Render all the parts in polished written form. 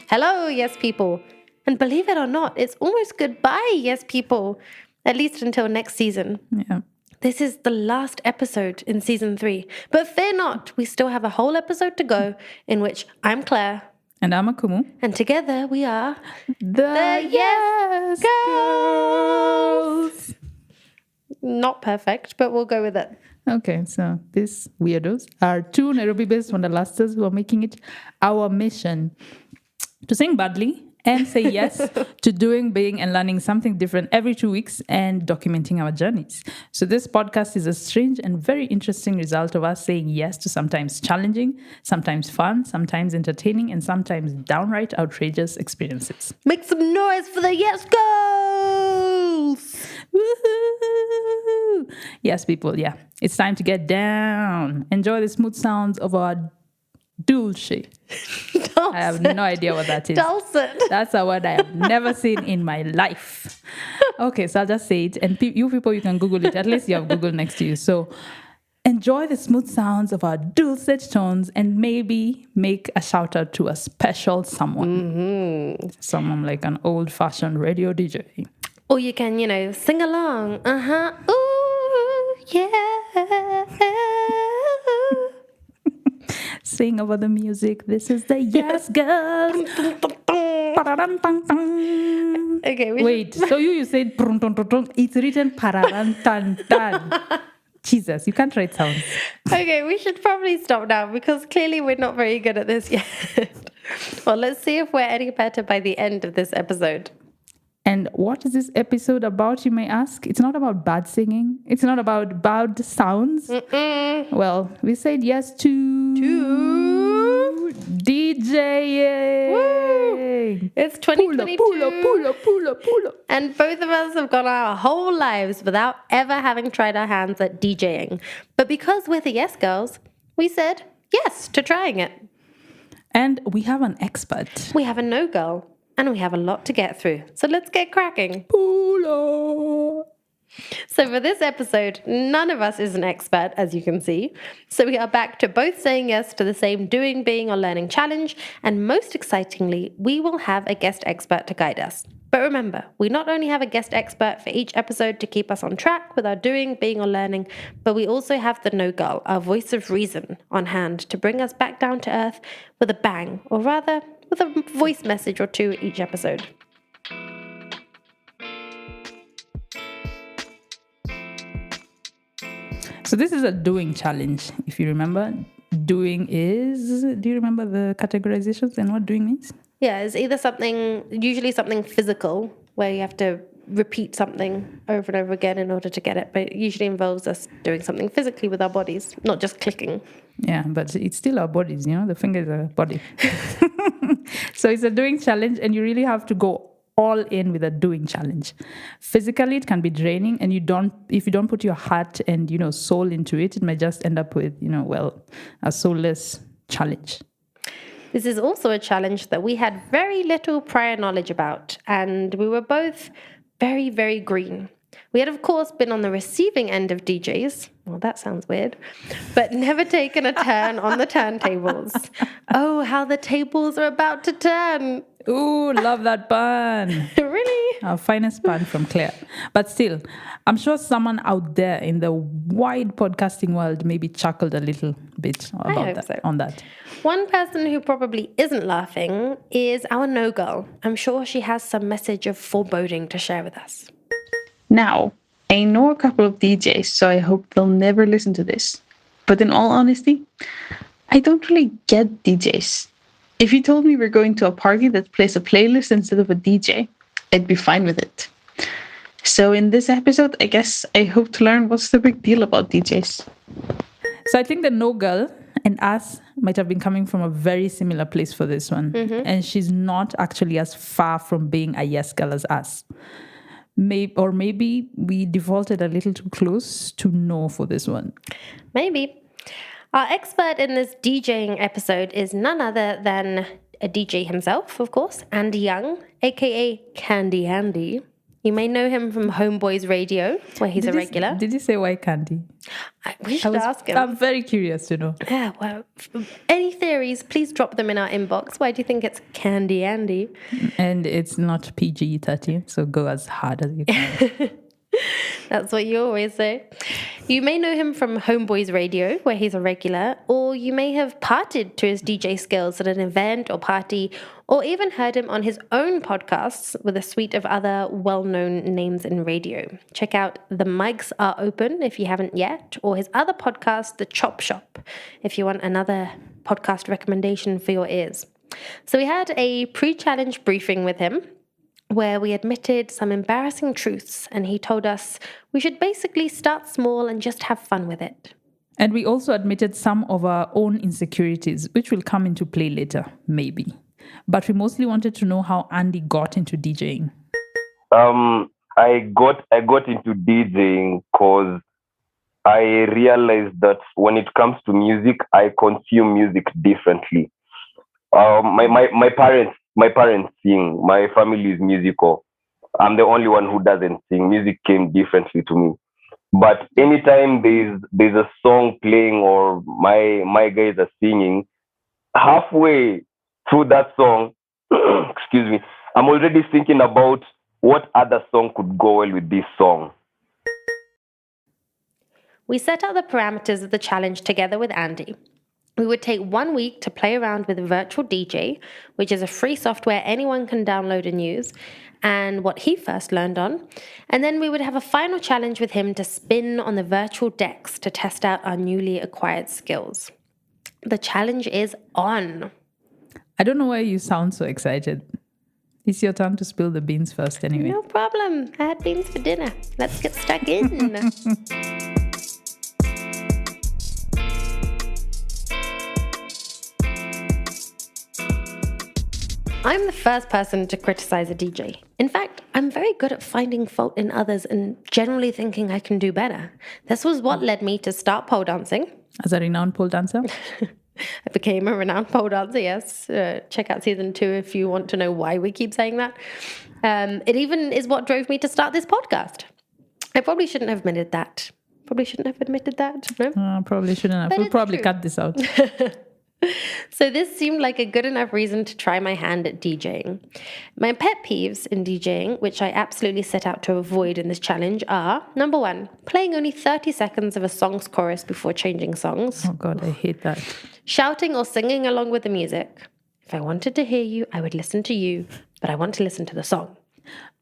Hello, yes people. And believe it or not, it's almost goodbye, yes people. At least until next season. Yeah. This is the last episode in season 3. But fear not, we still have a whole episode to go in which I'm Claire. And I'm Akumu. And together we are the Yes Girls. Not perfect, but we'll go with it. Okay, so these weirdos are 2 Nairobi-based wanderlusters who are making it our mission to sing badly and say yes to doing, being, and learning something different every 2 weeks and documenting our journeys. So this podcast is a strange and very interesting result of us saying yes to sometimes challenging, sometimes fun, sometimes entertaining, and sometimes downright outrageous experiences. Make some noise for the Yes Girls! Woohoo! Yes, people, yeah. It's time to get down. Enjoy the smooth sounds of our dulce. I have no idea what that is. Dulcet. That's a word I have never seen in my life. Okay, so I'll just say it. And you people, you can Google it. At least you have Google next to you. So enjoy the smooth sounds of our dulcet tones and maybe make a shout out to a special someone. Mm-hmm. Someone like an old-fashioned radio DJ. Or you can, sing along. Ooh, yeah. Sing over the music. This is the Yes Girls. Okay, wait. So you said it's written pararantantan. Jesus, you can't write sounds. Okay, we should probably stop now because clearly we're not very good at this yet. Well, let's see if we're any better by the end of this episode. And what is this episode about, you may ask? It's not about bad singing. It's not about bad sounds. Mm-mm. Well, we said yes to DJing. Woo! It's 2022. Pull up. And both of us have gone our whole lives without ever having tried our hands at DJing. But because we're the Yes Girls, we said yes to trying it. And we have an expert. We have a no girl. And we have a lot to get through. So let's get cracking. Pull up. So for this episode, none of us is an expert, as you can see. So we are back to both saying yes to the same doing, being, or learning challenge. And most excitingly, we will have a guest expert to guide us. But remember, we not only have a guest expert for each episode to keep us on track with our doing, being, or learning, but we also have the no girl, our voice of reason, on hand to bring us back down to earth with a bang, or rather, with a voice message or two each episode. So this is a doing challenge, if you remember. Doing is, do you remember the categorizations and what doing means? Yeah, it's either usually something physical, where you have to repeat something over and over again in order to get it, but it usually involves us doing something physically with our bodies, not just clicking. Yeah, but it's still our bodies, the fingers are body. So it's a doing challenge, and you really have to go all in with a doing challenge. Physically, it can be draining, and if you don't put your heart and soul into it, it may just end up with a soulless challenge. This is also a challenge that we had very little prior knowledge about, and we were both very, very green. We had, of course, been on the receiving end of DJs. Well, that sounds weird. But never taken a turn on the turntables. Oh, how the tables are about to turn. Ooh, love that pun. Really? Our finest pun from Claire. But still, I'm sure someone out there in the wide podcasting world maybe chuckled a little bit on that. One person who probably isn't laughing is our no girl. I'm sure she has some message of foreboding to share with us. Now, I know a couple of DJs, so I hope they'll never listen to this. But in all honesty, I don't really get DJs. If you told me we're going to a party that plays a playlist instead of a DJ, I'd be fine with it. So in this episode, I guess I hope to learn what's the big deal about DJs. So I think the no girl and us might have been coming from a very similar place for this one. Mm-hmm. And she's not actually as far from being a yes girl as us. Maybe we defaulted a little too close to no for this one. Maybe. Our expert in this DJing episode is none other than a DJ himself, of course, Andy Young, aka Candy Andy. You may know him from Homeboyz Radio, where he's a regular. Did you say why candy? We should ask him. I'm very curious to know. Yeah, well, any theories, please drop them in our inbox. Why do you think it's Candy Andy? And it's not PG-13, so go as hard as you can. That's what you always say. You may know him from Homeboyz Radio, where he's a regular, or you may have partied to his DJ skills at an event or party, or even heard him on his own podcasts with a suite of other well-known names in radio. Check out The Mics Are Open if you haven't yet, or his other podcast, The Chop Shop, if you want another podcast recommendation for your ears. So we had a pre-challenge briefing with him, where we admitted some embarrassing truths, and he told us we should basically start small and just have fun with it. And we also admitted some of our own insecurities, which will come into play later, maybe. But we mostly wanted to know how Andy got into DJing. I got into DJing because I realized that when it comes to music, I consume music differently. My parents sing. My family is musical. I'm the only one who doesn't sing. Music came differently to me. But anytime there's a song playing or my guys are singing, halfway through that song, excuse me, I'm already thinking about what other song could go well with this song. We set out the parameters of the challenge together with Andy. We would take 1 week to play around with Virtual DJ, which is a free software anyone can download and use, and what he first learned on. And then we would have a final challenge with him to spin on the virtual decks to test out our newly acquired skills. The challenge is on. I don't know why you sound so excited. It's your turn to spill the beans first anyway. No problem. I had beans for dinner. Let's get stuck in. I'm the first person to criticize a DJ. In fact, I'm very good at finding fault in others and generally thinking I can do better. This was what led me to start pole dancing. As a renowned pole dancer? I became a renowned pole dancer, yes. Check out season 2 if you want to know why we keep saying that. It even is what drove me to start this podcast. I probably shouldn't have admitted that. No? Probably shouldn't have. But We'll it's probably true. cut this out. So this seemed like a good enough reason to try my hand at DJing. My pet peeves in DJing, which I absolutely set out to avoid in this challenge, are, number 1, playing only 30 seconds of a song's chorus before changing songs. Oh God, I hate that. Shouting or singing along with the music. If I wanted to hear you, I would listen to you, but I want to listen to the song.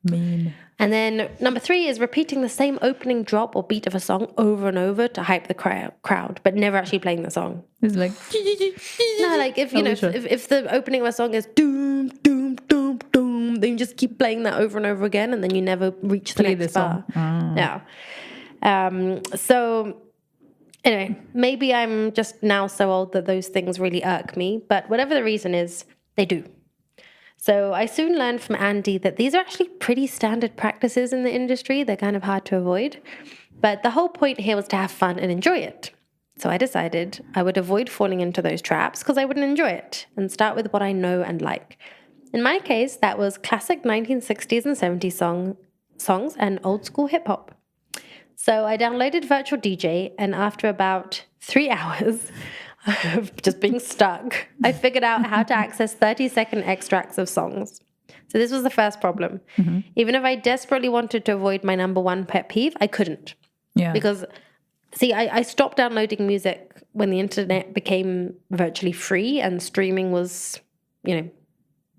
Mean. And then number 3 is repeating the same opening drop or beat of a song over and over to hype the crowd, but never actually playing the song. It's like... No, like if if the opening of a song is doom, doom, doom, doom, then you just keep playing that over and over again, and then you never reach the next bar. Yeah. So anyway, maybe I'm just now so old that those things really irk me, but whatever the reason is, they do. So I soon learned from Andy that these are actually pretty standard practices in the industry. They're kind of hard to avoid. But the whole point here was to have fun and enjoy it. So I decided I would avoid falling into those traps because I wouldn't enjoy it and start with what I know and like. In my case, that was classic 1960s and 70s songs and old school hip hop. So I downloaded Virtual DJ, and after about 3 hours of just being stuck, I figured out how to access 30-second extracts of songs. So this was the first problem. Mm-hmm. Even if I desperately wanted to avoid my number 1 pet peeve, I couldn't. Yeah. Because, see, I stopped downloading music when the internet became virtually free and streaming was,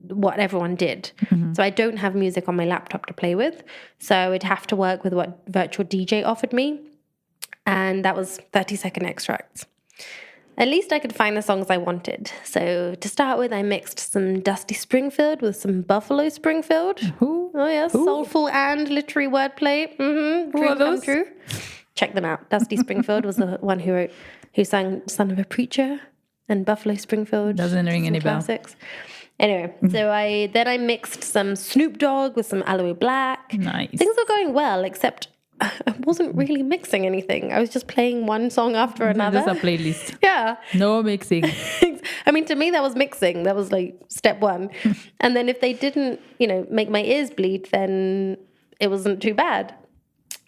what everyone did. Mm-hmm. So I don't have music on my laptop to play with. So it'd have to work with what Virtual DJ offered me. And that was 30-second extracts. At least I could find the songs I wanted. So to start with, I mixed some Dusty Springfield with some Buffalo Springfield. Who? Oh, yes. Who? Soulful and literary wordplay. Mm-hmm. Who are Dream come those? true. Check them out. Dusty Springfield was the one who sang Son of a Preacher, and Buffalo Springfield. Doesn't ring any bell. Classics. Anyway, so I mixed some Snoop Dogg with some Aloe Black. Nice. Things were going well, except I wasn't really mixing anything. I was just playing one song after another. Just a playlist. Yeah. No mixing. I mean, to me, that was mixing. That was like step 1. And then if they didn't, make my ears bleed, then it wasn't too bad.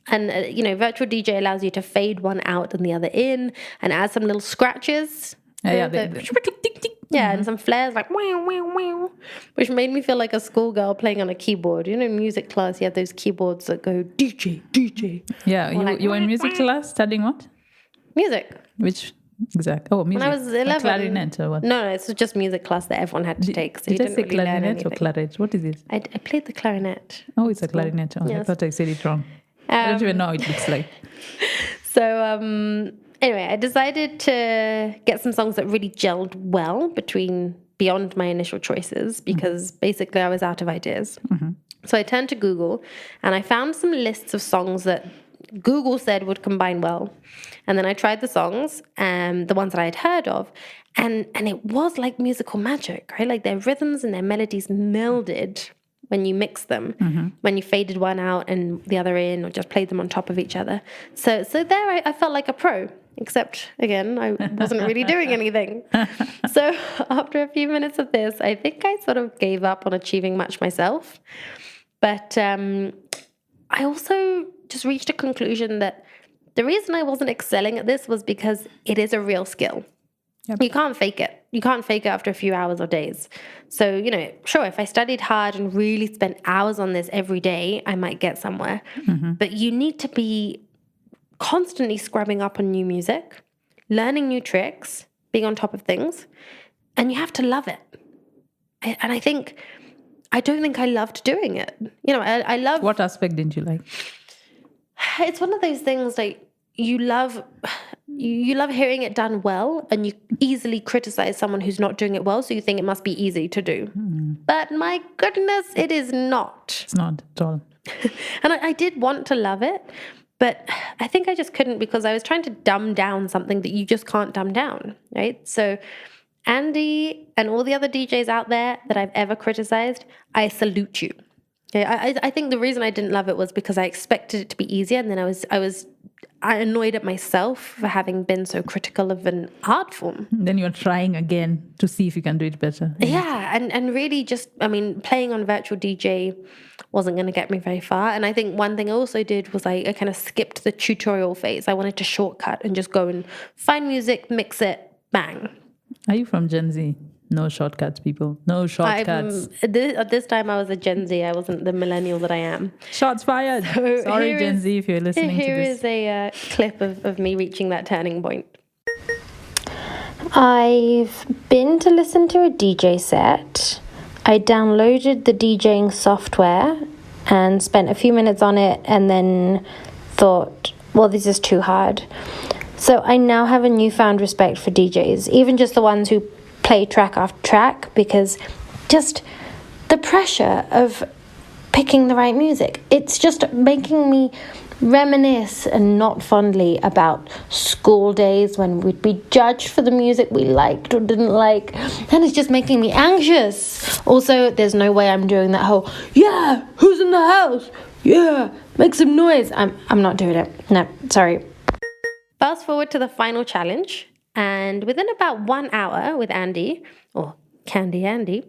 And, virtual DJ allows you to fade one out and the other in and add some little scratches. And some flares like wow, wow, wow, which made me feel like a schoolgirl playing on a keyboard. In music class, you have those keyboards that go DJ, DJ. Yeah, you were in music class studying what? Music. Which exact? Oh, music. When I was 11. Clarinet or what? No, it's just music class that everyone had to take. So Did you I didn't say really learn clarinet anything. or claret? What is it? I played the clarinet. Oh, it's a clarinet. Oh, I Yes. thought I said it wrong. I don't even know how it looks like. So anyway, I decided to get some songs that really gelled well beyond my initial choices because basically I was out of ideas. So I turned to Google and I found some lists of songs that Google said would combine well. And then I tried the songs, the ones that I had heard of, and it was like musical magic, right? Like their rhythms and their melodies melded when you mix them, when you faded one out and the other in, or just played them on top of each other. So there I felt like a pro, except, again, I wasn't really doing anything. So after a few minutes of this, I think I sort of gave up on achieving much myself. But I also just reached a conclusion that the reason I wasn't excelling at this was because it is a real skill. Yep. You can't fake it. You can't fake it after a few hours or days. So, sure, if I studied hard and really spent hours on this every day, I might get somewhere. But you need to be constantly scrubbing up on new music, learning new tricks, being on top of things, and you have to love it. And I don't think I loved doing it. I love... What aspect didn't you like? It's one of those things like you love hearing it done well, and you easily criticize someone who's not doing it well, so you think it must be easy to do. But my goodness, it is not. It's not at all. And I did want to love it, but I think I just couldn't because I was trying to dumb down something that you just can't dumb down, right? So Andy and all the other DJs out there that I've ever criticized, I salute you. Okay, I think the reason I didn't love it was because I expected it to be easier, and then I was annoyed at myself for having been so critical of an art form. Then you're trying again to see if you can do it better. Yeah, and really just, playing on virtual DJ wasn't going to get me very far. And I think one thing I also did was I kind of skipped the tutorial phase. I wanted to shortcut and just go and find music, mix it, bang. Are you from Gen Z? No shortcuts, people. No shortcuts. At this time, I was a Gen Z. I wasn't the millennial that I am. Shots fired. So Sorry, Gen Z, if you're listening to this. Here is a clip of me reaching that turning point. I've been to listen to a DJ set. I downloaded the DJing software and spent a few minutes on it and then thought, well, this is too hard. So I now have a newfound respect for DJs, even just the ones who play track after track, because just the pressure of picking the right music, it's just making me reminisce and not fondly about school days when we'd be judged for the music we liked or didn't like, and it's just making me anxious. Also, there's no way I'm doing that whole, yeah, who's in the house? Yeah, make some noise. I'm not doing it. No, sorry. Fast forward to the final challenge, and within about 1 hour with Andy, or Candy Andy,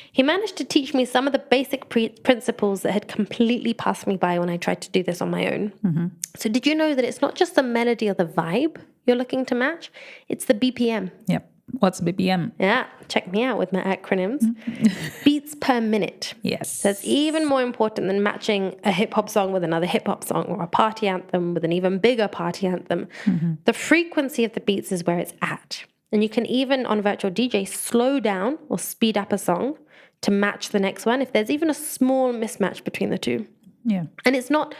he managed to teach me some of the basic principles that had completely passed me by when I tried to do this on my own. Mm-hmm. So did you know that it's not just the melody or the vibe you're looking to match, it's the BPM. Yep. What's BPM? Yeah, check me out with my acronyms. Beats per minute. Yes. That's even more important than matching a hip-hop song with another hip-hop song, or a party anthem with an even bigger party anthem. Mm-hmm. The frequency of the beats is where it's at. And you can even, on Virtual DJ, slow down or speed up a song to match the next one if there's even a small mismatch between the two. Yeah. And it's not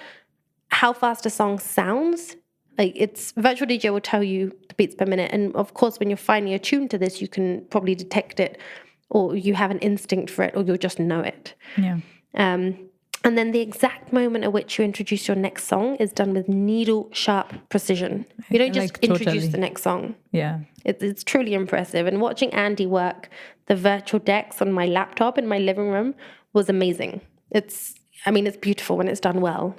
how fast a song sounds. Like, it's Virtual DJ will tell you the beats per minute. And of course, when you're finally attuned to this, you can probably detect it, or you have an instinct for it, or you'll just know it. Yeah. And then the exact moment at which you introduce your next song is done with needle-sharp precision. You don't just introduce the next song. Yeah. It's truly impressive. And watching Andy work the virtual decks on my laptop in my living room was amazing. It's beautiful when it's done well.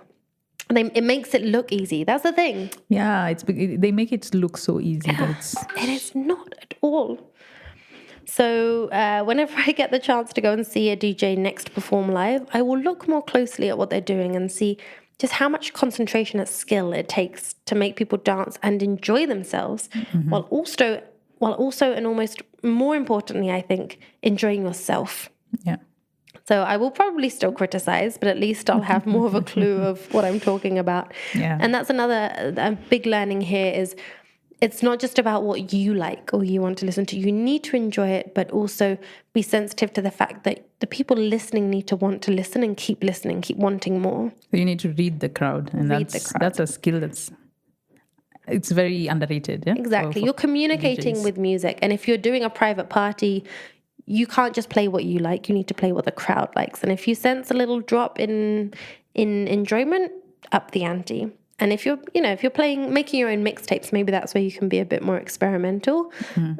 It makes it look easy. That's the thing. Yeah, they make it look so easy. But and it's not at all. So whenever I get the chance to go and see a DJ next perform live, I will look more closely at what they're doing and see just how much concentration and skill it takes to make people dance and enjoy themselves, while also and almost more importantly, I think, enjoying yourself. Yeah. So I will probably still criticize, but at least I'll have more of a clue of what I'm talking about. Yeah. And that's a big learning here is it's not just about what you like or you want to listen to. You need to enjoy it, but also be sensitive to the fact that the people listening need to want to listen and keep listening, keep wanting more. You need to read the crowd, and that's a skill it's very underrated. Yeah? Exactly. You're communicating DJs. with music, and if you're doing a private party, you can't just play what you like. You need to play what the crowd likes. And if you sense a little drop in enjoyment, up the ante. And if you're making your own mixtapes, maybe that's where you can be a bit more experimental.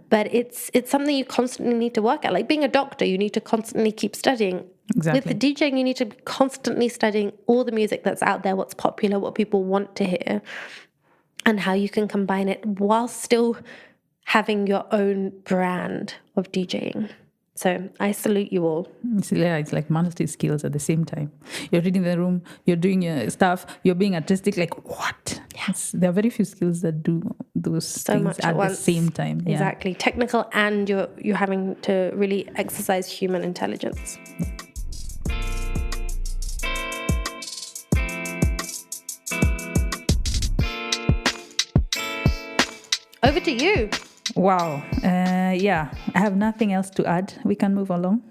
But it's something you constantly need to work at. Like being a doctor, you need to constantly keep studying. Exactly. With the DJing, you need to be constantly studying all the music that's out there, what's popular, what people want to hear, and how you can combine it while still having your own brand of DJing. So I salute you all. It's like multi skills at the same time. You're reading the room, you're doing your stuff, you're being artistic. Like what? Yes, there are very few skills that do those things at the same time. Yeah. Exactly, technical, and you're having to really exercise human intelligence. Over to you. Wow. Yeah, I have nothing else to add. We can move along.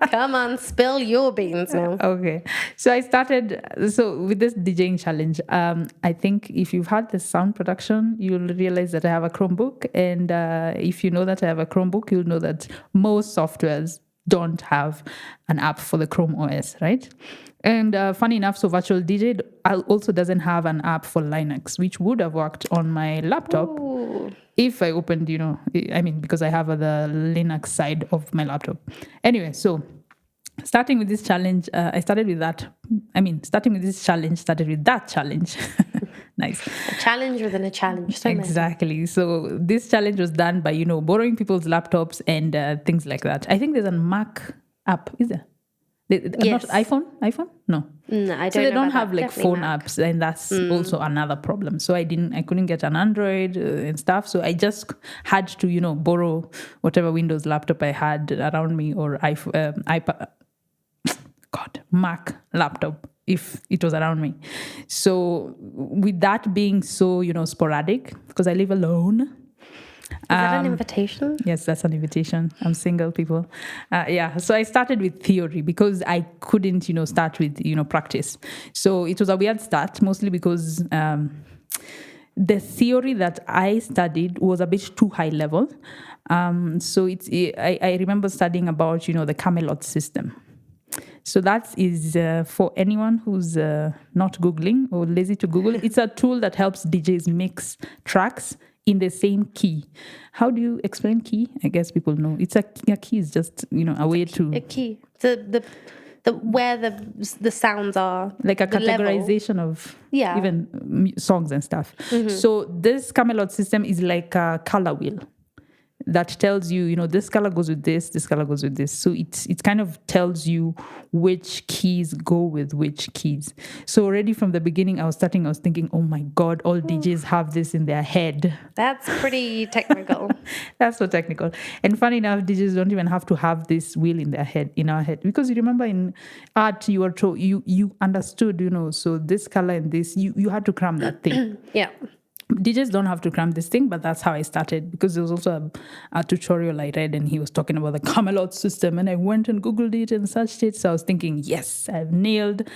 Come on, spill your beans now. Okay. So I started, with this DJing challenge, I think if you've had the sound production, you'll realize that I have a Chromebook. And if you know that I have a Chromebook, you'll know that most softwares don't have an app for the Chrome OS, right? And funny enough, so Virtual DJ also doesn't have an app for Linux, which would have worked on my laptop. Ooh. If I opened, because I have the Linux side of my laptop. Anyway, so starting with this challenge, started with that challenge. Nice. A challenge within a challenge. So exactly. So this challenge was done by, borrowing people's laptops and things like that. I think there's a Mac app, is there? Yes. Not iPhone? No. No, I don't. So they know don't about have that. like Definitely phone Mac. apps, and that's also another problem. So I couldn't get an Android and stuff. So I just had to, borrow whatever Windows laptop I had around me or Mac laptop if it was around me. So with that being so, sporadic, because I live alone. Is that an invitation? Yes, that's an invitation. I'm single, people. So I started with theory because I couldn't, start with, practice. So it was a weird start, mostly because the theory that I studied was a bit too high level. So I remember studying about, the Camelot System. So that is for anyone who's not Googling or lazy to Google. It's a tool that helps DJs mix tracks in the same key. How do you explain key? I guess people know. It's a key is just, a way to... A key. The where the sounds are. Like a categorization of even songs and stuff. So this Camelot System is like a color wheel that tells you, this color goes with this color goes with this. So it kind of tells you which keys go with which keys. So already from the beginning, I was thinking, oh my God, all DJs have this in their head. That's pretty technical. That's so technical. And funny enough, DJs don't even have to have this wheel in our head. Because you remember in art, you were told, you understood, so this color and this, you had to cram that thing. Yeah. DJs don't have to cram this thing, but that's how I started, because there was also a tutorial I read and he was talking about the Camelot System, and I went and Googled it and searched it. So I was thinking, yes, I've nailed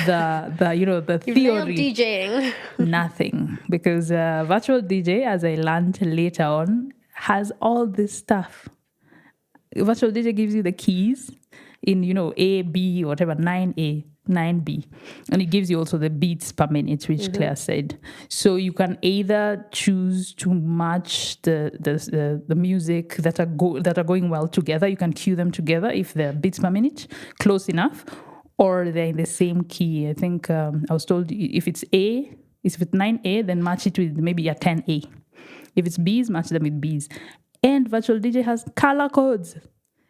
the theory. You've nailed DJing. Nothing, because Virtual DJ, as I learned later on, has all this stuff. Virtual DJ gives you the keys in, A, B, whatever, 9A. 9B, and it gives you also the beats per minute, which Claire said. So you can either choose to match the music that are going well together. You can cue them together if they're beats per minute close enough, or they're in the same key. I think I was told if it's 9A, then match it with maybe a 10A. If it's B's, match them with B's. And virtual DJ has color codes.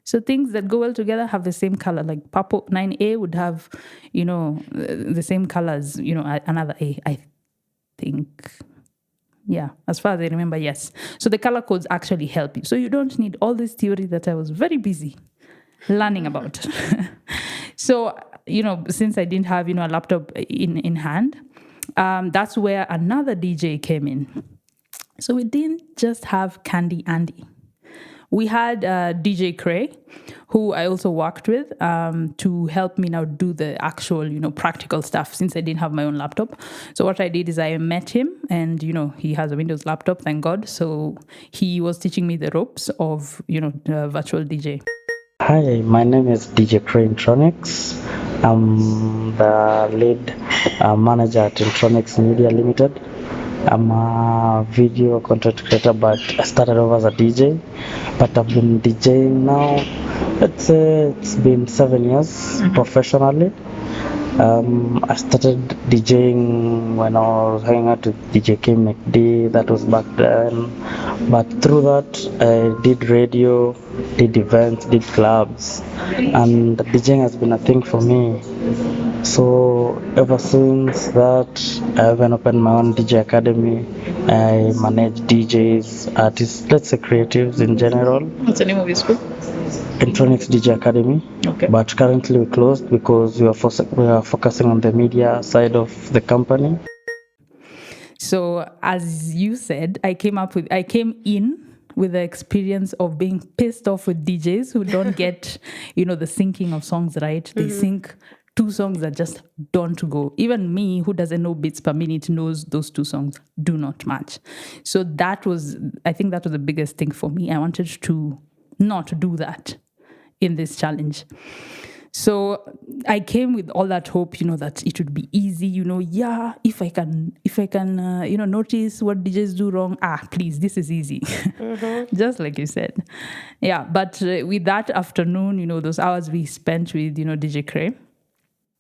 So things that go well together have the same color. Like purple 9A would have, the same color as, another A, I think. Yeah, as far as I remember, yes. So the color codes actually help you. So you don't need all this theory that I was very busy learning about. So, since I didn't have, a laptop in hand, that's where another DJ came in. So we didn't just have Candy Andy. We had DJ Cray, who I also worked with to help me now do the actual, practical stuff since I didn't have my own laptop. So what I did is I met him and, he has a Windows laptop, thank God. So he was teaching me the ropes of, the virtual DJ. Hi, my name is DJ Cray Intronics. I'm the lead manager at Intronics Media Limited. I'm a video content creator, but I started off as a DJ. But I've been DJing now. It's been 7 years professionally. I started DJing when I was hanging out with DJ K McD. That was back then. But through that, I did radio, did events, did clubs, and DJing has been a thing for me. So ever since that, I even opened my own DJ academy. I manage DJs, artists, let's say creatives in general. What's the name of your school? Intronics DJ Academy. Okay. But currently we closed because we are focusing on the media side of the company. So as you said, I came in with the experience of being pissed off with DJs who don't get, the syncing of songs right. They sync 2 songs that just don't go. Even me, who doesn't know beats per minute, knows those 2 songs do not match. So I think that was the biggest thing for me. I wanted to not do that in this challenge. So I came with all that hope, that it would be easy, if I can, notice what DJs do wrong, please, this is easy. Just like you said. Yeah, but with that afternoon, those hours we spent with, DJ Cray,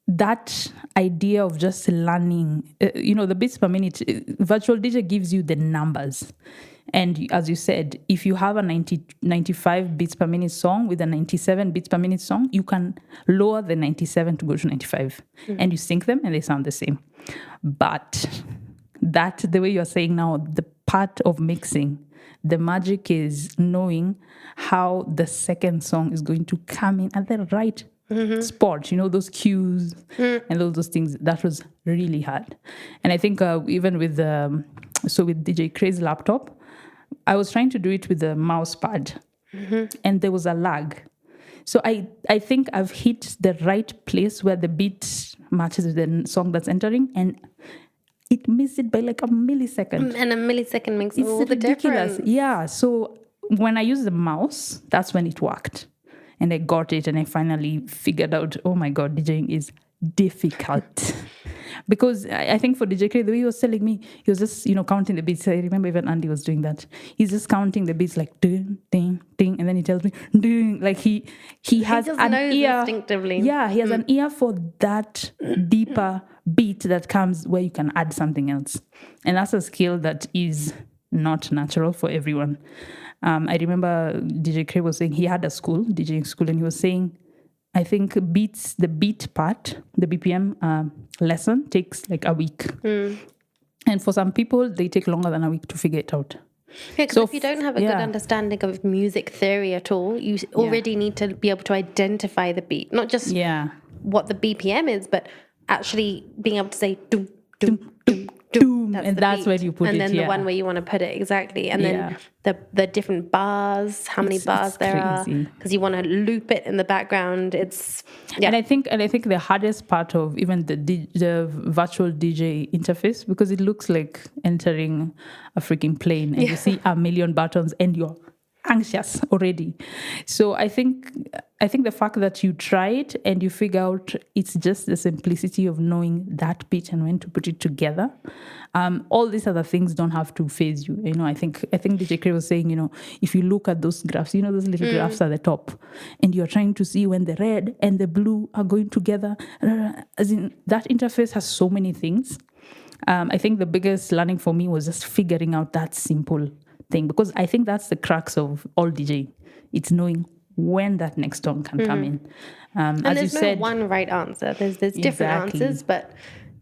that idea of just learning, the beats per minute, virtual DJ gives you the numbers. And as you said, if you have a 95 beats per minute song with a 97 beats per minute song, you can lower the 97 to go to 95. And you sync them and they sound the same. But the way you're saying now, the part of mixing, the magic is knowing how the second song is going to come in at the right spot, those cues and all those things. That was really hard. And I think even with with DJ Cray's laptop, I was trying to do it with the mouse pad and there was a lag. So I think I've hit the right place where the beat matches with the song that's entering and it missed it by like a millisecond. And a millisecond makes It's all the ridiculous. difference. Yeah. So when I used the mouse, that's when it worked. And I got it and I finally figured out, oh my God, DJing is difficult. Because I think for DJ Cray, the way he was telling me, he was just, counting the beats. I remember even Andy was doing that. He's just counting the beats like ding, ding, ding. And then he tells me, ding. Like he has just an knows ear. instinctively. Yeah, he has an ear for that deeper beat that comes where you can add something else. And that's a skill that is not natural for everyone. I remember DJ Cray was saying he had a school, DJing school, and he was saying, I think the beat part, the BPM lesson takes like a week. And for some people, they take longer than a week to figure it out. Yeah, because if you don't have a good understanding of music theory at all, you already need to be able to identify the beat, not just what the BPM is, but actually being able to say doom, doom, doom, doom. That's where you put it. And then the one where you want to put it, exactly. And then the different bars, how many bars there are, because you want to loop it in the background. And I think the hardest part of even the virtual DJ interface, because it looks like entering a freaking plane and you see a million buttons and you're anxious already. So I think the fact that you try it and you figure out it's just the simplicity of knowing that pitch and when to put it together. All these other things don't have to phase you. I think DJ Cray was saying, if you look at those graphs, those little graphs at the top, and you're trying to see when the red and the blue are going together, as in that interface has so many things. I think the biggest learning for me was just figuring out that simple thing, because I think that's the crux of all DJ. It's knowing when that next song can come in. And as there's you no said, one right answer. There's different Exactly. answers, but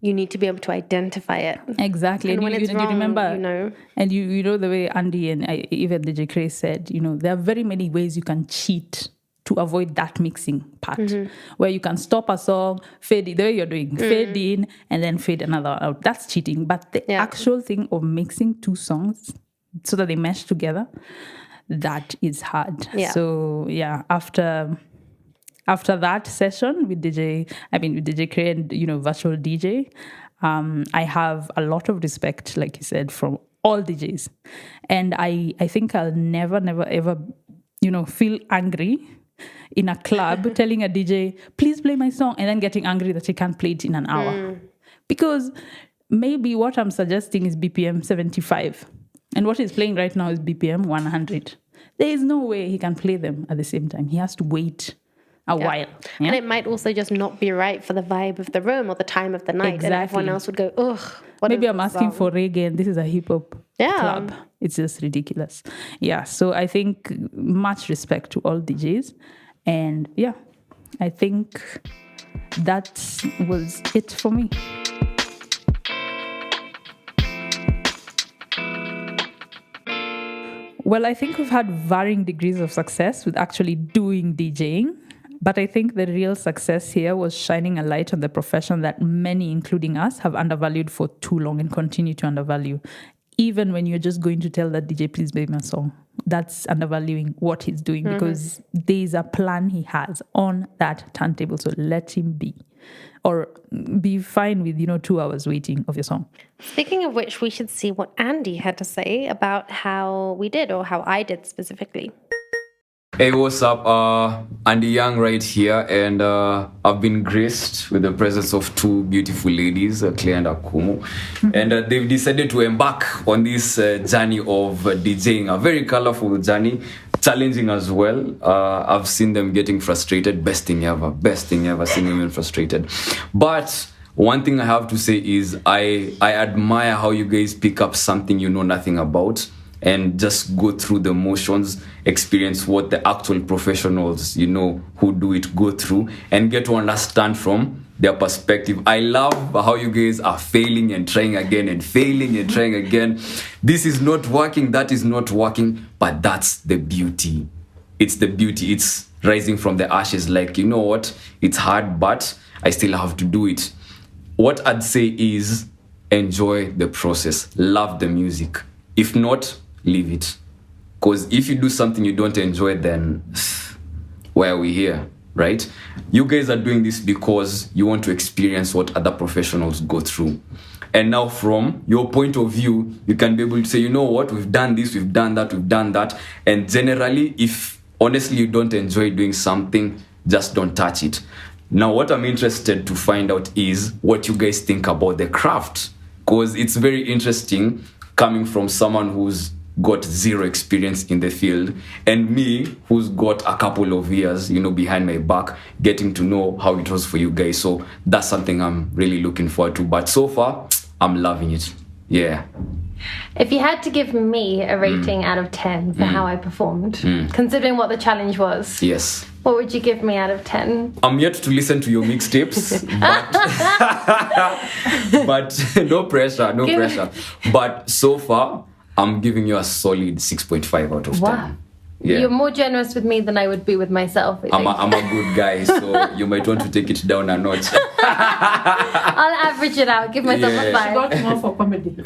you need to be able to identify it. exactly. And when you, it's you wrong, remember, you know. and you know the way Andy and even DJ Cray said, there are very many ways you can cheat to avoid that mixing part, where you can stop a song, fade it, the way you're doing, fade in, and then fade another out. That's cheating. But the actual thing of mixing two songs so that they mesh together, that is hard. Yeah. So after that session with DJ Cray and virtual DJ, I have a lot of respect, like you said, from all DJs, and I think I'll never ever feel angry in a club telling a DJ, please play my song, and then getting angry that he can't play it in an hour, because maybe what I'm suggesting is BPM 75, and what he's playing right now is BPM 100. There is no way he can play them at the same time. He has to wait a while. Yeah? And it might also just not be right for the vibe of the room or the time of the night. Exactly. And everyone else would go, ugh. Maybe I'm asking for reggae and this is a hip hop Yeah. club. It's just ridiculous. Yeah. So I think much respect to all DJs. And yeah, I think that was it for me. Well, I think we've had varying degrees of success with actually doing DJing. But I think the real success here was shining a light on the profession that many, including us, have undervalued for too long and continue to undervalue. Even when you're just going to tell that DJ, please play my song, that's undervaluing what he's doing, because there's a plan he has on that turntable. So let him be. Or be fine with, 2 hours waiting of your song. Speaking of which, we should see what Andy had to say about how we did, or how I did specifically. Hey, what's up? Andy Young right here, and I've been graced with the presence of two beautiful ladies, Claire and Akumu, and they've decided to embark on this journey of DJing, a very colorful journey, challenging as well. I've seen them getting frustrated, best thing ever, seeing women frustrated. But one thing I have to say is I admire how you guys pick up something you know nothing about and just go through the motions, experience what the actual professionals, who do it, go through, and get to understand from their perspective. I love how you guys are failing and trying again and failing and trying again. This is not working, that is not working, but that's the beauty. It's the beauty. It's rising from the ashes. Like, you know what? It's hard, but I still have to do it. What I'd say is enjoy the process. Love the music. If not, leave it. Because if you do something you don't enjoy, then why are we here, right? You guys are doing this because you want to experience what other professionals go through. And now from your point of view, you can be able to say, you know what, we've done this, we've done that, we've done that. And generally, if honestly you don't enjoy doing something, just don't touch it. Now, what I'm interested to find out is what you guys think about the craft. Because it's very interesting coming from someone who's got zero experience in the field, and me who's got a couple of years, behind my back, getting to know how it was for you guys. So that's something I'm really looking forward to. But so far, I'm loving it. Yeah. If you had to give me a rating out of 10 for how I performed, considering what the challenge was, Yes. what would you give me out of 10? I'm yet to listen to your mixtapes, but no pressure. But so far, I'm giving you a solid 6.5 out of 10. Wow. Yeah. You're more generous with me than I would be with myself, I think. I'm a good guy, so you might want to take it down a notch. I'll average it out, give myself a 5. Got more for comedy.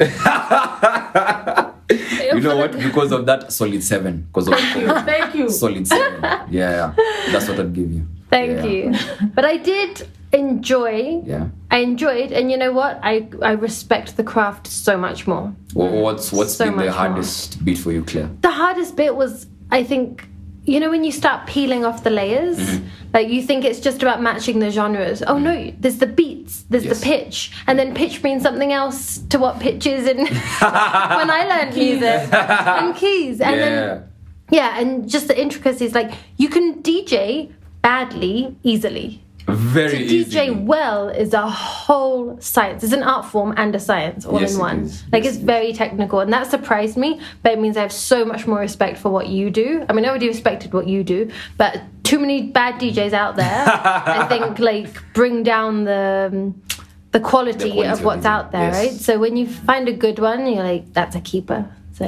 You know what? Because of that, solid 7. Because of Thank you. solid 7. Yeah. That's what I'd give you. Thank you. But I did enjoy. Yeah. I enjoyed, and you know what? I respect the craft so much more. What's So been much the more. hardest bit for you, Claire? The hardest bit was, I think, when you start peeling off the layers, like you think it's just about matching the genres. Oh no, there's the beats, there's the pitch, and then pitch means something else to what pitch is in when I learned music, and keys, and then and just the intricacies. Like you can DJ badly easily. Very to easy. DJ well is a whole science. It's an art form and a science all Yes, in it one. is. Like Yes, it's it very technical, and that surprised me. But it means I have so much more respect for what you do. I mean, I already respected what you do, but too many bad DJs out there, I think, like bring down the quality quality of what's of it, out there, yes. right? So when you find a good one, you're like, that's a keeper. So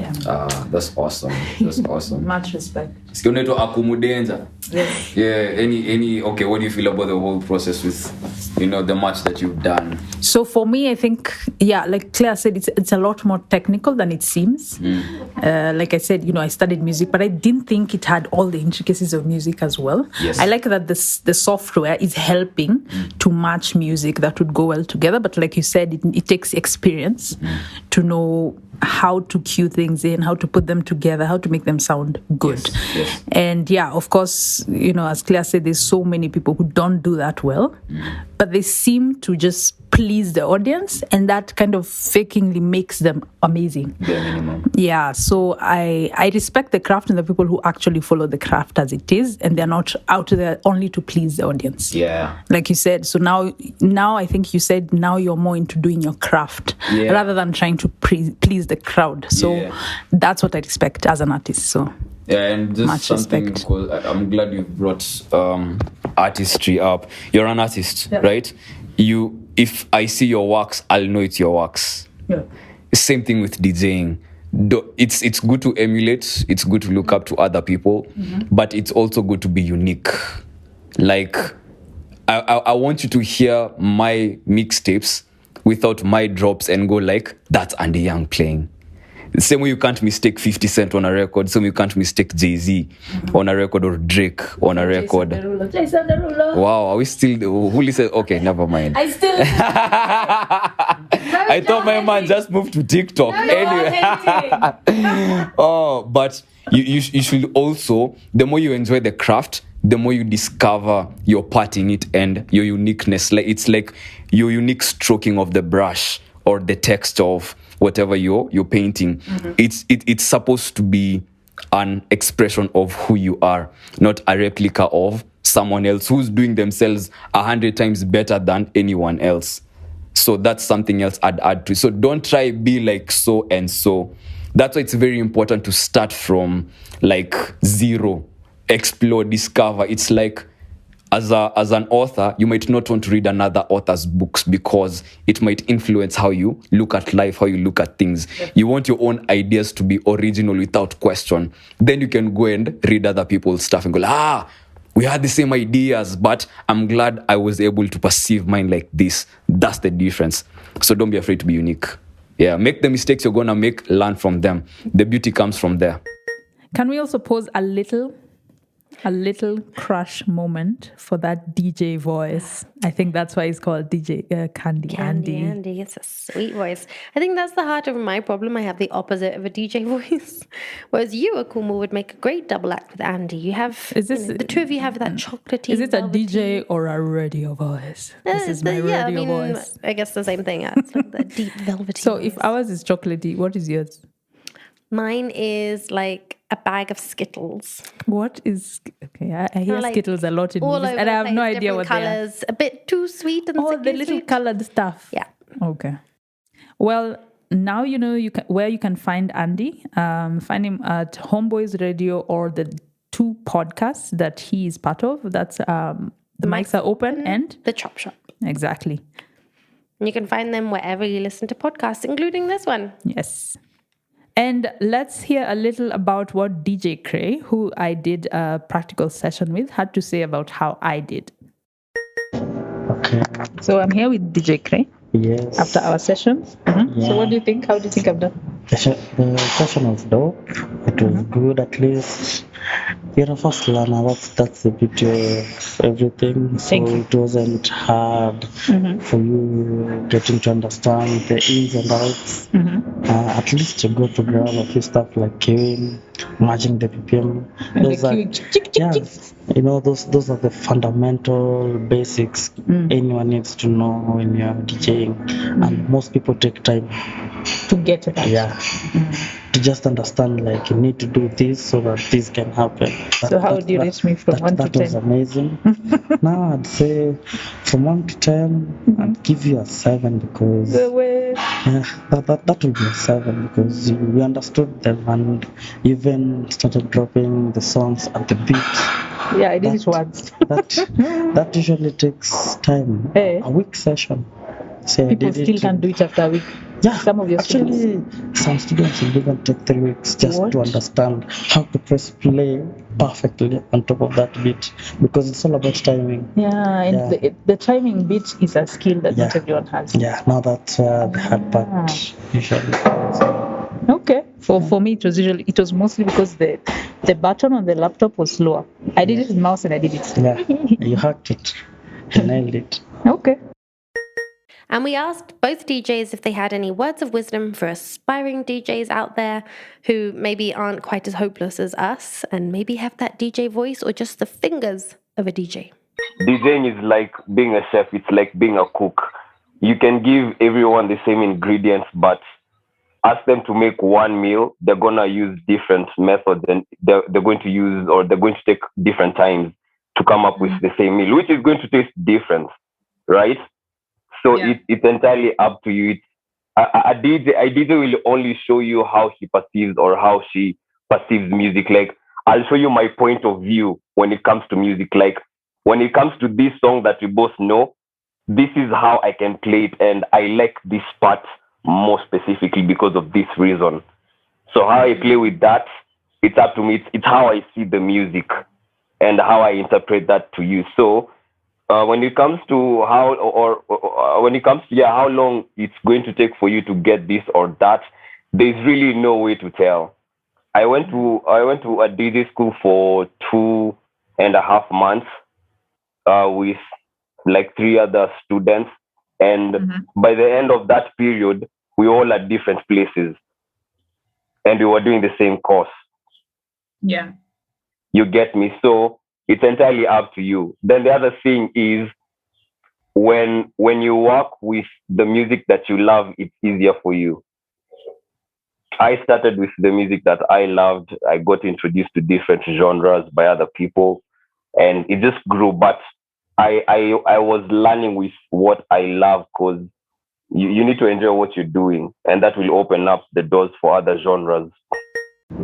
That's awesome. That's awesome. Much respect. Sikia unaitwa Akumudenza. Yeah. Any. Okay. What do you feel about the whole process with, the match that you've done? So for me, I think, like Claire said, it's a lot more technical than it seems. Like I said, I studied music, but I didn't think it had all the intricacies of music as well. Yes. I like that the software is helping to match music that would go well together. But like you said, it takes experience to know how to cue things in, how to put them together, how to make them sound good. Yes. And of course, as Claire said, there's so many people who don't do that well, but they seem to just please the audience, and that kind of fakingly makes them amazing. Bare minimum. Yeah, so I respect the craft and the people who actually follow the craft as it is, and they're not out there only to please the audience. Yeah. Like you said, so now I think you said now you're more into doing your craft rather than trying to please the crowd. So that's what I respect as an artist. So Yeah, and just much something, respect. because I'm glad you brought artistry up. You're an artist, right? If I see your works, I'll know it's your works. Yeah. Same thing with DJing. It's good to emulate, it's good to look up to other people, but it's also good to be unique. Like, I want you to hear my mixtapes without my drops and go like, that's Andy Young playing. The same way you can't mistake 50 Cent on a record, same way you can't mistake Jay-Z on a record or Drake on a record. Jason Derulo. Wow, are we still... Who listens? Okay, never mind. I still. I thought my man just moved to TikTok. Anyway. But you should also, the more you enjoy the craft, the more you discover your part in it and your uniqueness. Like it's like your unique stroking of the brush or the texture of whatever you're painting. It's supposed to be an expression of who you are, not a replica of someone else who's doing themselves 100 times better than anyone else. So that's something else I'd add to it. So don't try be like so and so. That's why it's very important to start from like zero, explore, discover. It's like as an author, you might not want to read another author's books because it might influence how you look at life, how you look at things. You want your own ideas to be original without question. Then you can go and read other people's stuff and go, we had the same ideas, but I'm glad I was able to perceive mine like this. That's the difference. So don't be afraid to be unique. Yeah, make the mistakes you're gonna make, learn from them. The beauty comes from there. Can we also pose a little crush moment for that DJ voice? I think that's why it's called DJ Candy Andy. It's a sweet voice. I think that's the heart of my problem. I have the opposite of a DJ voice. Whereas you, Akumu, would make a great double act with Andy. You have, the two of you have that chocolatey. Is it a velvety- DJ or a radio voice? This is my radio voice. I guess the same thing. It's like the deep velvety. So if voice. ours is chocolatey, what is yours? Mine is like a bag of Skittles. What is... Okay, I hear Like Skittles a lot in all movies, over and I the have place, no idea what different they are. colours, a bit too sweet and Oh, the sickly little sweet. colored stuff. Yeah. Okay. Well, now you know where you can find Andy. Find him at Homeboyz Radio or the two podcasts that he is part of. That's the mics are open and The Chop Shop. exactly. And you can find them wherever you listen to podcasts, including this one. Yes. And let's hear a little about what DJ Cray, who I did a practical session with, had to say about how I did. Okay. So I'm here with DJ Cray Yes. after our sessions. So what do you think? How do you think I've done? The session was dope. It was good. At least you're a first learner. That's the beauty of everything. So Thank you. it wasn't hard for you getting to understand the ins and outs. At least you go to grab a few stuff like queuing, matching the BPM. Those are the fundamental basics anyone needs to know when you're DJing, and most people take time. To get to that. Yeah. to just understand, like, you need to do this so that this can happen. So how would you rate me from 1 to That was 10? amazing. Now I'd say from 1 to 10, I'd give you a 7 because The way. yeah, that would be a 7 because you understood them and you even started dropping the songs at the beat. Yeah, I did it once. That usually takes time. Hey. A week session. So People I did still it. can do it after a week. Yeah, Some of your actually, some students will even take 3 weeks just What? to understand how to press play perfectly on top of that beat because it's all about timing. Yeah, and the timing bit is a skill that not everyone has. Yeah, now that's the hard part usually. Okay. For me, it was mostly because the button on the laptop was slower. I did it with mouse and I did it. Yeah, you hacked it. You nailed it. Okay. And we asked both DJs if they had any words of wisdom for aspiring DJs out there who maybe aren't quite as hopeless as us and maybe have that DJ voice or just the fingers of a DJ. DJing is like being a chef. It's like being a cook. You can give everyone the same ingredients, but ask them to make one meal, they're going to use different methods and they're going to use, or they're going to take different times to come up with the same meal, which is going to taste different, right? So it's entirely up to you. A DJ will only show you how he perceives or how she perceives music. Like, I'll show you my point of view when it comes to music. Like, when it comes to this song that we both know, this is how I can play it, and I like this part more specifically because of this reason. So how I play with that, it's up to me. It's how I see the music and how I interpret that to you. So when it comes to how when it comes to how long it's going to take for you to get this or that, there's really no way to tell. I went to a DJ school for 2.5 months with like 3 other students, and by the end of that period, we all at different places, and we were doing the same course. Yeah. You get me? So it's entirely up to you. Then the other thing is when you work with the music that you love, it's easier for you. I started with the music that I loved. I got introduced to different genres by other people, and it just grew. But I was learning with what I love, because you need to enjoy what you're doing, and that will open up the doors for other genres.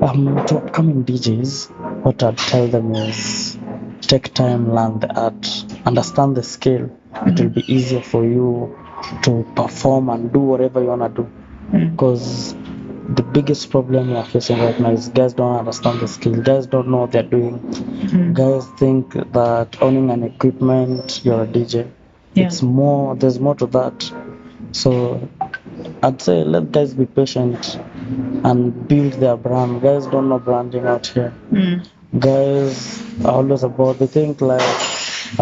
To upcoming DJs, what I'd tell them is take time, learn the art, understand the skill. It will be easier for you to perform and do whatever you want to do. Because the biggest problem we are facing right now is guys don't understand the skill. Guys don't know what they're doing. Guys think that owning an equipment, you're a DJ. It's more, there's more to that. So I'd say let guys be patient and build their brand. Guys don't know branding out here. Guys are always about, they think like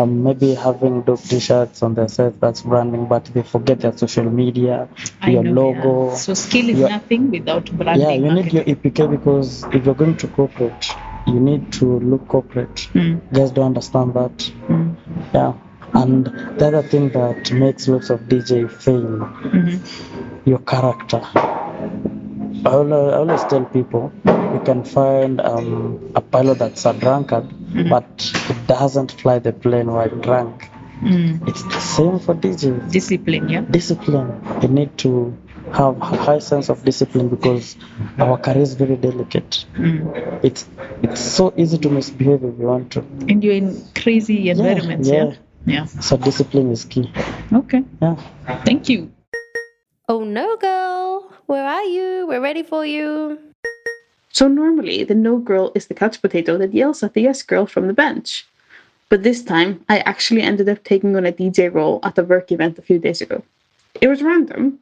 maybe having dope t-shirts on their set, that's branding, but they forget their social media, your logo. Yeah. So skill is nothing without branding. Yeah, you need your EPK, because if you're going to corporate, you need to look corporate. Guys don't understand that. Yeah. And the other thing that makes lots of DJ fail, your character. I always tell people, you can find a pilot that's a drunkard, but it doesn't fly the plane while drunk. It's the same for DJs. Discipline, yeah. Discipline. You need to have a high sense of discipline, because our career is very delicate. It's so easy to misbehave if you want to. And you're in crazy environments, yeah. So discipline is key. Okay. Yeah. Thank you. Oh no, girl. Where are you? We're ready for you. So normally, the no girl is the couch potato that yells at the yes girl from the bench. But this time, I actually ended up taking on a DJ role at a work event a few days ago. It was random.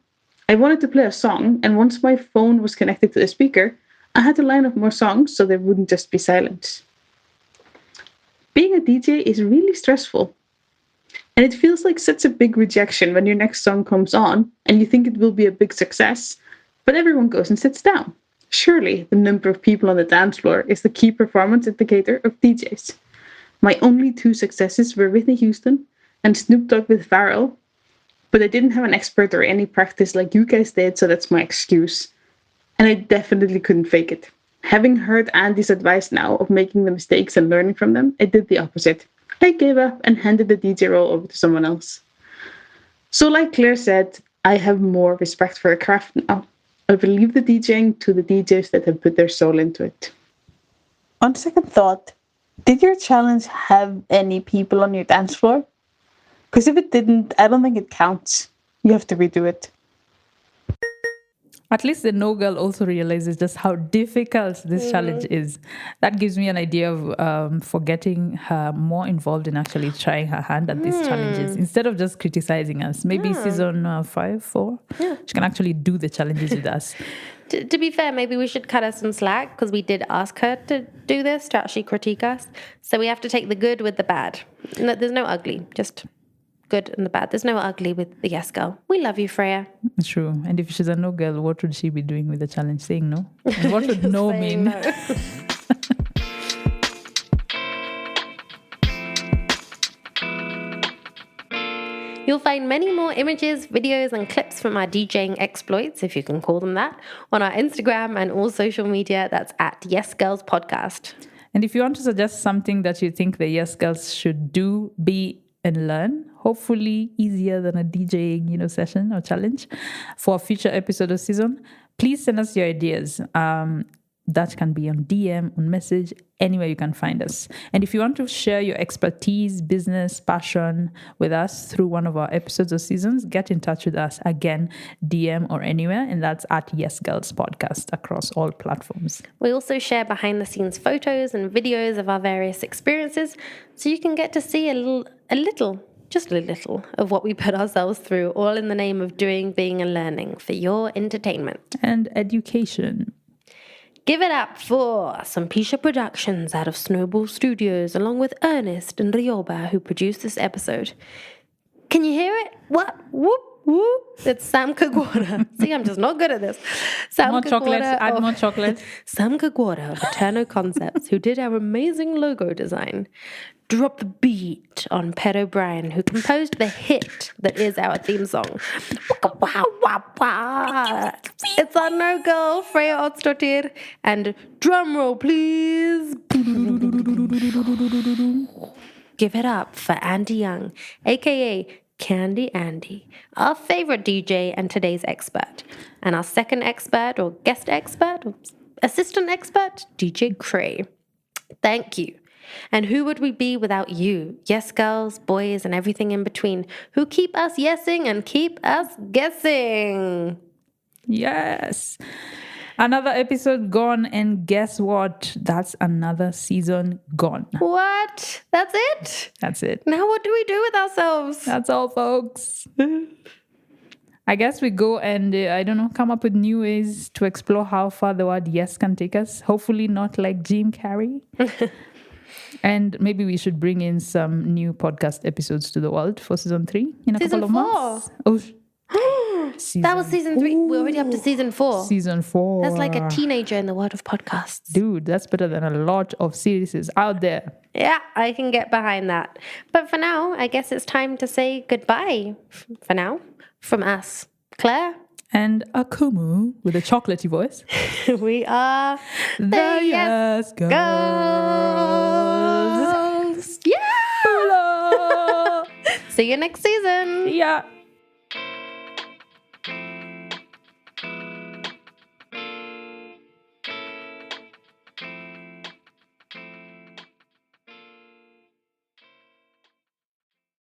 I wanted to play a song, and once my phone was connected to the speaker, I had to line up more songs so they wouldn't just be silent. Being a DJ is really stressful. And it feels like such a big rejection when your next song comes on and you think it will be a big success, but everyone goes and sits down. Surely the number of people on the dance floor is the key performance indicator of DJs. My only 2 successes were Whitney Houston and Snoop Dogg with Pharrell, but I didn't have an expert or any practice like you guys did, so that's my excuse. and I definitely couldn't fake it. Having heard Andy's advice now of making the mistakes and learning from them, I did the opposite. I gave up and handed the DJ role over to someone else. So like Claire said, I have more respect for a craft now. I will leave the DJing to the DJs that have put their soul into it. On second thought, did your challenge have any people on your dance floor? Because if it didn't, I don't think it counts. You have to redo it. At least the no girl also realizes just how difficult this challenge is. That gives me an idea of for getting her more involved in actually trying her hand at these challenges instead of just criticizing us. Maybe season 5, 4, she can actually do the challenges with us. To be fair, maybe we should cut her some slack because we did ask her to do this, to actually critique us. So we have to take the good with the bad. No, there's no ugly, just good and the bad. There's no ugly with the yes girl. We love you, Freya. It's true. And if she's a no girl, what would she be doing with the challenge? Saying no? And what would no Saying mean? no. You'll find many more images, videos, and clips from our DJing exploits, if you can call them that, on our Instagram and all social media. That's at Yes Girls Podcast. And if you want to suggest something that you think the Yes Girls should do, be, and learn, hopefully easier than a DJing, session or challenge for a future episode or season, please send us your ideas. That can be on DM, on message, anywhere you can find us. And if you want to share your expertise, business, passion with us through one of our episodes or seasons, get in touch with us. Again, DM or anywhere, and that's at Yes Girls Podcast across all platforms. We also share behind-the-scenes photos and videos of our various experiences, so you can get to see a little of what we put ourselves through, all in the name of doing, being, and learning for your entertainment. And education. Give it up for Sampisha Productions out of Snowball Studios, along with Ernest and Ryoba, who produced this episode. Can you hear it? What? Whoop, whoop. It's Sam Kagwara. See, I'm just not good at this. More chocolates, add more chocolate. Sam Kagwara of Eterno Concepts, who did our amazing logo design. Drop the beat on Pet O'Brien, who composed the hit that is our theme song. It's our no girl, Freya Oddsdottir, and drum roll, please. Give it up for Andy Young, aka Candy Andy, our favorite DJ and today's expert, and our second expert or guest expert or assistant expert, DJ Cray. Thank you. And who would we be without you? Yes, girls, boys, and everything in between, who keep us yesing and keep us guessing. Yes. Another episode gone, and guess what? That's another season gone. What? That's it? That's it. Now what do we do with ourselves? That's all, folks. I guess we go and, come up with new ways to explore how far the word yes can take us. Hopefully not like Jim Carrey. And maybe we should bring in some new podcast episodes to the world for season 3 in a couple of months. That was season 3. We're already up to season 4. Season 4. That's like a teenager in the world of podcasts. Dude, that's better than a lot of series out there. Yeah, I can get behind that. But for now, I guess it's time to say goodbye. For now, from us, Claire. And Akumu with a chocolatey voice. We are the Yes Girls. Yeah! See you next season. Yeah.